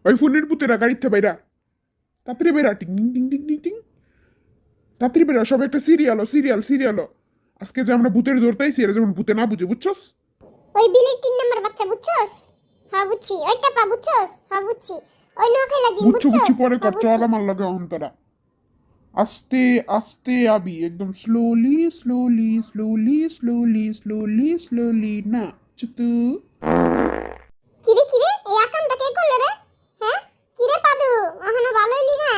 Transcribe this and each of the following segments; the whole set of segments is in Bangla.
ওই ফোনের পুতেরা গাড়িতে বাইরা, তাড়াতাড়ি বেরা, টিং টিং টিং টিং টিং টিং, তাড়াতাড়ি বেরা, সব একটা সিরিয়াল সিরিয়াল। আজকে যে আমরা ভূতের ধরতেইছি এরা যেমন ভূতে না বুঝে, বুঝছস? ওই বিলের 3 নাম্বার বাচ্চা বুঝছস? হ্যাঁ বুঝছি। ওইটা পা বুঝছস? হ্যাঁ বুঝছি। ওই নোয়াখালী জিম বুঝছো বুঝছস? পরে হ্যাঁ কর, চল বুঝছি। আমার লগে অহন্তরা। আস্তে আস্তে আবি, একদম স্লোলি না চুতু। কিরে এই আকামটা কে করলো রে? হ্যাঁ কিরে পাদু, এখনো ভালো হইলি না?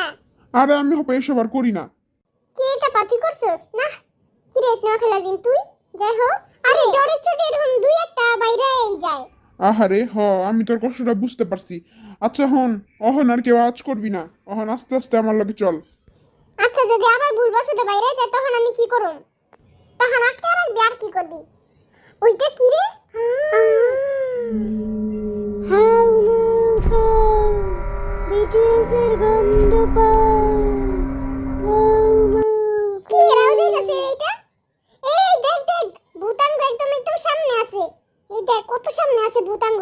আরে আমি হবে এসব আর করি না। কি এটা পাতি করছস না? কিরে নোয়াখালী জিম তুই যাই হোক, আরে ডরের চোটে এরকম দুই একটা বাইরেই যায়। আহারে আমি তোর কষ্টটা বুঝতে পারছি। আচ্ছা হন, অহন আর কেউ আওয়াজ করবি না, অহন আস্তে আস্তে আমার লগে চল। আচ্ছা যদি আবার ভুলবশত বাইরে যায় তখন আমি কি করব? তখন আটকে রাখবি আর কি করবি? ওইটা কি রে? হাউ মাউ খাও, বিটিএস এর গন্ধ পাও। হাউ মাউ কি রাও যাইতাছে এইটা? এই দেখ ভূতাঙ্গ একদম সামনে আছে। এই দেখ কত সামনে আছে ভূতাঙ্গ।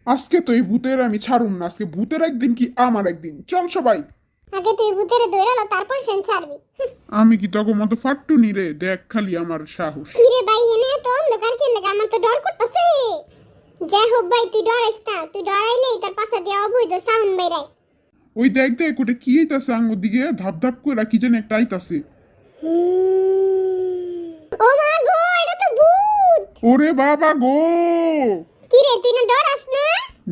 আজকে তো এই ভূতের আমি ছাড়ুম না, আজকে ভূতের একদিন কি আমার একদিন, চল সবাই। আগে তুই ভূতেরে দৌড়ালো তারপর সেন ছাড়বি। আমি কি তখন মতো ফাট্টু নি রে, দেখ খালি আমার সাহস। কি রে ভাই হেনে তো অন্ধকার কি লাগে, আমার তো ডর করতেছে। যাই হোক ভাই তুই ডরাইস না, তুই ডরাইলেই তোর পাশে দিয়ে অবৈধ সাউন্ড বাইরায়। ওই দেখ ওটা কি আইতাছে আঙ্গুর দিকে, ধাপ করে কি যেন একটা আইতাছে। ও মা গো এটা তো ভূত। ওরে বাবা গো, কি রে তুই না ডরাস না?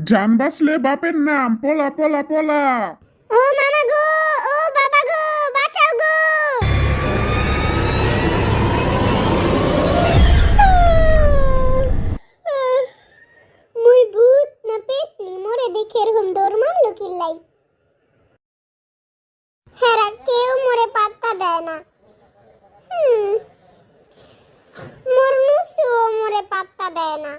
জান বাঁচলে বাপের নাম, পলা পলা পলা। ও মামা গো, ও বাবা গো, বাঁচাও গো। মুই ভূত না পেতনি মোরে দেখে এরকম দৌড় মারলো কিল্লাই। হেরা কেউ মোরে পাত্তা দেয় না। মোর মুসু মোরে পাত্তা দেয় না।